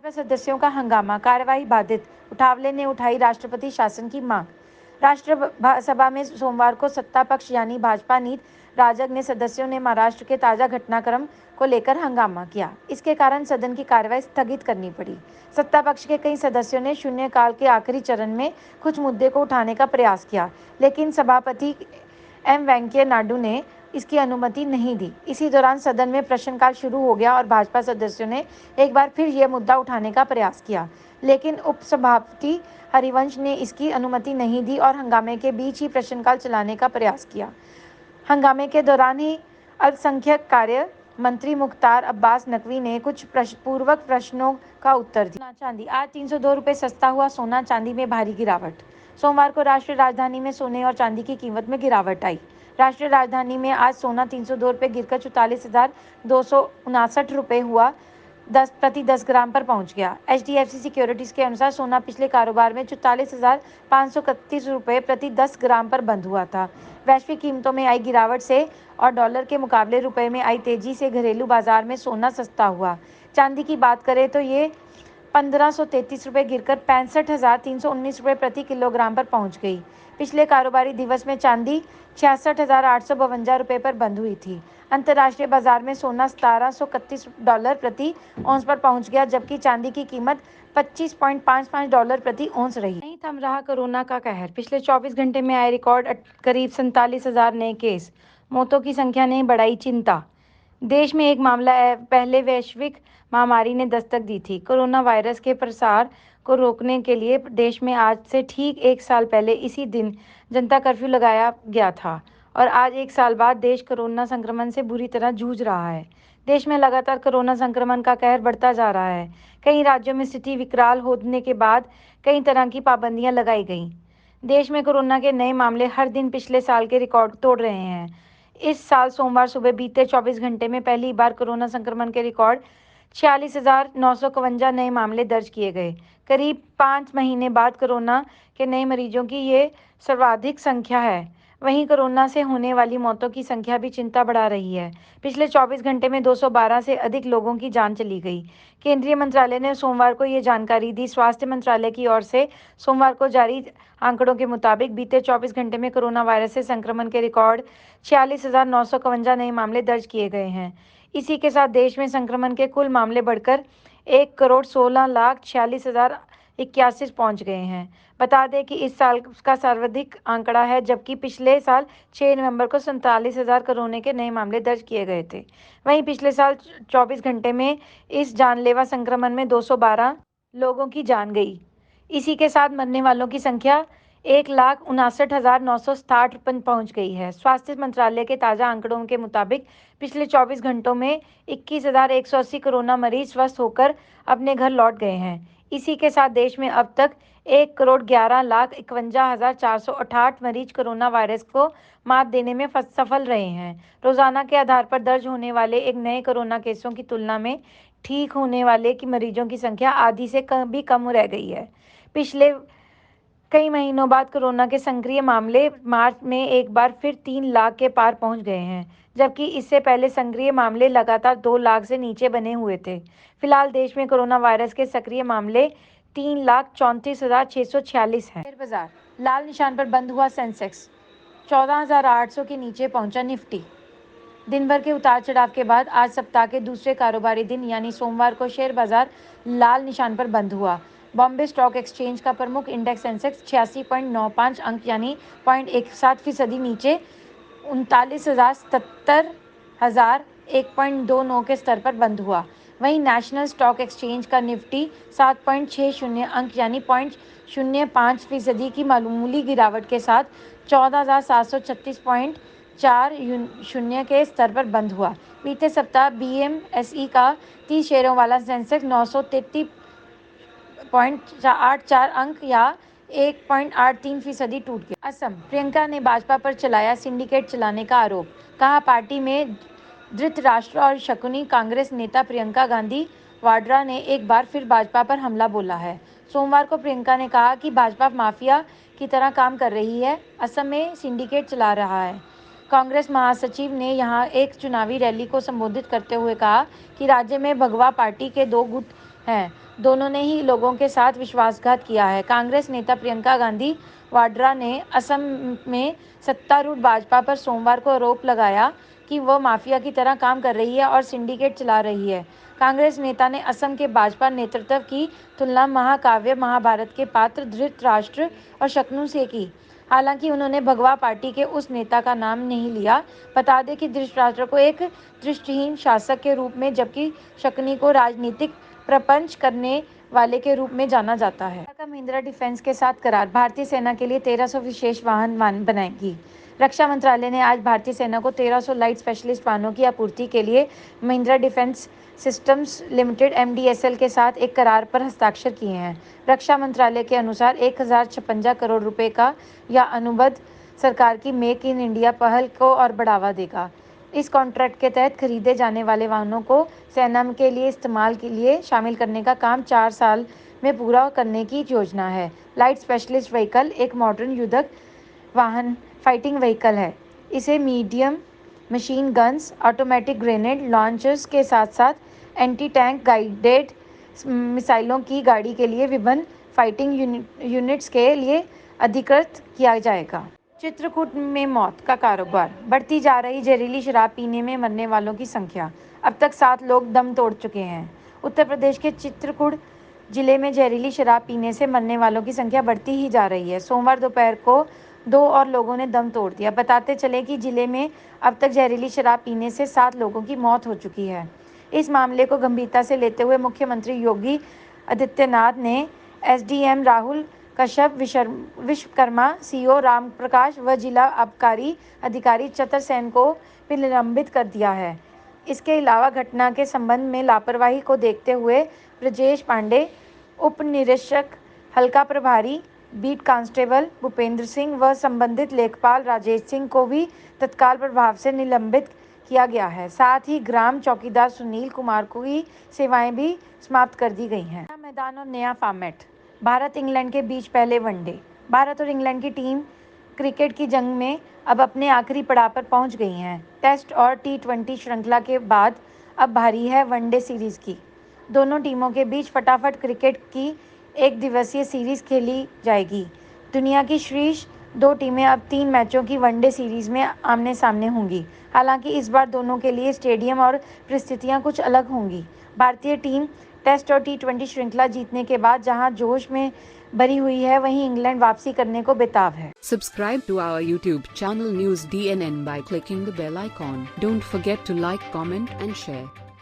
भाजपा सदस्यों का हंगामा, कार्यवाही बाधित। उठावले ने उठाई राष्ट्रपति शासन की मांग। राज्यसभा में सोमवार को सत्ता पक्ष यानी भाजपा नीत राजग ने सदस्यों ने महाराष्ट्र के ताजा घटनाक्रम को लेकर हंगामा किया। इसके कारण सदन की कार्यवाही स्थगित करनी पड़ी। सत्ता पक्ष के कई सदस्यों ने शून्यकाल के आखिरी चरण में कुछ मुद्दे को उठाने का प्रयास किया, लेकिन सभापति एम वेंकैया नायडू ने इसकी अनुमति नहीं दी। इसी दौरान सदन में प्रश्नकाल शुरू हो गया और भाजपा सदस्यों ने एक बार फिर यह मुद्दा उठाने का प्रयास किया, लेकिन उपसभापति हरिवंश ने इसकी अनुमति नहीं दी और हंगामे के बीच ही प्रश्नकाल चलाने का प्रयास किया। हंगामे के दौरान ही अल्पसंख्यक कार्य मंत्री मुख्तार अब्बास नकवी ने कुछ पूर्वक प्रश्नों का उत्तर दिया। चांदी, आज 302 रुपये सस्ता हुआ सोना, चांदी में भारी गिरावट। सोमवार को राष्ट्रीय राजधानी में सोने और चांदी की कीमत में गिरावट आई। राष्ट्रीय राजधानी में आज सोना 302 रुपये गिरकर 44,259 रुपये हुआ प्रति 10 ग्राम पर पहुंच गया। HDFC सिक्योरिटीज के अनुसार सोना पिछले कारोबार में 44,531 रुपये प्रति 10 ग्राम पर बंद हुआ था। वैश्विक कीमतों में आई गिरावट से और डॉलर के मुकाबले रुपए में आई तेजी से घरेलू बाजार में सोना सस्ता हुआ। चांदी की बात करें तो ये 1,533 रुपये गिरकर 65,319 रुपये प्रति किलोग्राम पर पहुंच गई। पिछले कारोबारी दिवस में चांदी 66,852 रुपये पर बंद हुई थी। अंतर्राष्ट्रीय बाजार में सोना $1,731 प्रति औंस पर पहुंच गया, जबकि चांदी की कीमत $25.55 प्रति औंस रही। नहीं थम रहा कोरोना का कहर। पिछले 24 घंटे में आए रिकॉर्ड करीब 47,000 नए केस। मौतों की संख्या ने बढ़ाई चिंता। देश में एक मामला पहले वैश्विक महामारी ने दस्तक दी थी। कोरोना वायरस के प्रसार को रोकने के लिए देश में आज से ठीक एक साल पहले इसी दिन जनता कर्फ्यू लगाया गया था और आज एक साल बाद देश कोरोना संक्रमण से बुरी तरह जूझ रहा है। देश में लगातार कोरोना संक्रमण का कहर बढ़ता जा रहा है। कई राज्यों में स्थिति विकराल होने के बाद कई तरह की पाबंदियां लगाई गई। देश में कोरोना के नए मामले हर दिन पिछले साल के रिकॉर्ड तोड़ रहे हैं। इस साल सोमवार सुबह बीते 24 घंटे में पहली बार कोरोना संक्रमण के रिकॉर्ड 46,951 नए मामले दर्ज किए गए। करीब 5 महीने बाद कोरोना के नए मरीजों की ये सर्वाधिक संख्या है। वहीं कोरोना से होने वाली मौतों की संख्या भी चिंता बढ़ा रही है। पिछले 24 घंटे में 212 से अधिक लोगों की जान चली गई। केंद्रीय मंत्रालय ने सोमवार को ये जानकारी दी। स्वास्थ्य मंत्रालय की ओर से सोमवार को जारी आंकड़ों के मुताबिक बीते 24 घंटे में कोरोना वायरस से संक्रमण के रिकॉर्ड 46,951 नए मामले दर्ज किए गए हैं। इसी के साथ देश में संक्रमण के कुल मामले बढ़कर 1,16,46,081 पहुंच गए हैं। बता दें कि इस साल का सर्वाधिक आंकड़ा है, जबकि पिछले साल 6 नवंबर को 47,000 कोरोना के नए मामले दर्ज किए गए थे। वहीं पिछले साल 24 घंटे में इस जानलेवा संक्रमण में 212 लोगों की जान गई। इसी के साथ मरने वालों की संख्या 1,59,960 पर पहुंच गई है। स्वास्थ्य मंत्रालय के ताज़ा आंकड़ों के मुताबिक पिछले 24 घंटों में 21,180 कोरोना मरीज स्वस्थ होकर अपने घर लौट गए हैं। इसी के साथ देश में अब तक 1,11,51,468 मरीज कोरोना वायरस को मात देने में सफल रहे हैं। रोजाना के आधार पर दर्ज होने वाले एक नए कोरोना केसों की तुलना में ठीक होने वाले की मरीजों की संख्या आधी से भी कम रह गई है। पिछले कई महीनों बाद कोरोना के सक्रिय मामले मार्च में एक बार फिर 3 लाख के पार पहुंच गए हैं, जबकि इससे पहले सक्रिय मामले लगातार 2 लाख से नीचे बने हुए थे। फिलहाल देश में कोरोना वायरस के सक्रिय मामले 3,34,646 हैं। शेयर बाजार लाल निशान पर बंद हुआ। सेंसेक्स 14,800 के नीचे पहुंचा। निफ्टी दिन भर के उतार चढ़ाव के बाद आज सप्ताह के दूसरे कारोबारी दिन यानी सोमवार को शेयर बाजार लाल निशान पर बंद हुआ। बॉम्बे स्टॉक एक्सचेंज का प्रमुख इंडेक्स सेंसेक्स 86.95 अंक यानी 0.17% नीचे 39,77,129 के स्तर पर बंद हुआ। वहीं नेशनल स्टॉक एक्सचेंज का निफ्टी 7.60 अंक यानी 0.05% की मामूली गिरावट के साथ 14,736.40 के स्तर पर बंद हुआ। बीते सप्ताह BMSE का 30 शेयरों वाला सेंसेक्स 933.84 अंक या 1.83% टूट गया। असम प्रियंका ने भाजपा पर चलाया सिंडिकेट चलाने का आरोप। कहा, पार्टी में धृतराष्ट्र और शकुनी कांग्रेस नेता प्रियंका गांधी वाड्रा ने एक बार फिर भाजपा पर हमला बोला है। सोमवार को प्रियंका ने कहा कि भाजपा माफिया की तरह काम कर रही है, असम में सिंडिकेट चला रहा है। कांग्रेस महासचिव ने यहां एक चुनावी रैली को संबोधित करते हुए कहा कि राज्य में भगवा पार्टी के 2 गुट हैं। दोनों ने ही लोगों के साथ विश्वासघात किया है। कांग्रेस नेता प्रियंका गांधी वाड्रा ने असम में सत्तारूढ़ भाजपा पर सोमवार को आरोप लगाया कि वह माफिया की तरह काम कर रही है और सिंडिकेट चला रही है। कांग्रेस नेता ने असम के भाजपा नेतृत्व की तुलना महाकाव्य महाभारत के पात्र धृतराष्ट्र और शकुनी से की। हालांकि उन्होंने भगवा पार्टी के उस नेता का नाम नहीं लिया। बता दें कि धृतराष्ट्र को एक दृष्टिहीन शासक के रूप में, जबकि शकुनी को राजनीतिक प्रपंच करने वाले के रूप में जाना जाता है। का महिंद्रा डिफेंस के साथ करार, भारतीय सेना के लिए 1300 विशेष वाहन बनाएगी। रक्षा मंत्रालय ने आज भारतीय सेना को 1300 लाइट स्पेशलिस्ट वाहनों की आपूर्ति के लिए Mahindra defence systems limited (MDSL) के साथ एक करार पर हस्ताक्षर किए हैं। रक्षा मंत्रालय के अनुसार 1056 करोड़ रुपए का यह अनुबंध सरकार की मेक इन इंडिया पहल को और बढ़ावा देगा। इस कॉन्ट्रैक्ट के तहत खरीदे जाने वाले वाहनों को सेना के लिए इस्तेमाल के लिए शामिल करने का काम 4 साल में पूरा करने की योजना है। लाइट स्पेशलिस्ट व्हीकल एक मॉडर्न युद्धक वाहन फाइटिंग व्हीकल है। इसे medium machine guns, automatic grenade launchers के साथ साथ एंटी टैंक गाइडेड मिसाइलों की गाड़ी के लिए विभिन्न फाइटिंग यूनिट्स के लिए अधिकृत किया जाएगा। चित्रकूट में मौत का कारोबार, बढ़ती जा रही जहरीली शराब पीने में मरने वालों की संख्या, अब तक 7 लोग दम तोड़ चुके हैं। उत्तर प्रदेश के चित्रकूट जिले में जहरीली शराब पीने से मरने वालों की संख्या बढ़ती ही जा रही है। सोमवार दोपहर को 2 और लोगों ने दम तोड़ दिया। बताते चले कि जिले में अब तक जहरीली शराब पीने से 7 लोगों की मौत हो चुकी है। इस मामले को गंभीरता से लेते हुए मुख्यमंत्री योगी आदित्यनाथ ने SDM राहुल कश्यप, विश्वकर्मा CO राम प्रकाश व जिला आबकारी अधिकारी चतर सेन को भी निलंबित कर दिया है। इसके अलावा घटना के संबंध में लापरवाही को देखते हुए ब्रजेश पांडे, उप निरीक्षक हल्का प्रभारी बीट कांस्टेबल भूपेंद्र सिंह व संबंधित लेखपाल राजेश सिंह को भी तत्काल प्रभाव से निलंबित किया गया है। साथ ही ग्राम चौकीदार सुनील कुमार को की सेवाएं भी समाप्त कर दी गई हैं। नया मैदान और नया फॉर्मेट, भारत इंग्लैंड के बीच पहले वनडे। भारत और इंग्लैंड की टीम क्रिकेट की जंग में अब अपने आखिरी पड़ाव पर पहुंच गई हैं। टेस्ट और T20 श्रृंखला के बाद अब बारी है वनडे सीरीज की। दोनों टीमों के बीच फटाफट क्रिकेट की एक दिवसीय सीरीज खेली जाएगी। दुनिया की शीर्ष 2 टीमें अब 3 मैचों की वनडे सीरीज में आमने सामने होंगी। हालांकि इस बार दोनों के लिए स्टेडियम और परिस्थितियां कुछ अलग होंगी। भारतीय टीम टेस्ट और T20 श्रृंखला जीतने के बाद जहां जोश में भरी हुई है, वहीं इंग्लैंड वापसी करने को बेताब है। Subscribe to our YouTube channel News DNN by clicking the bell icon. Don't forget to like, comment and share.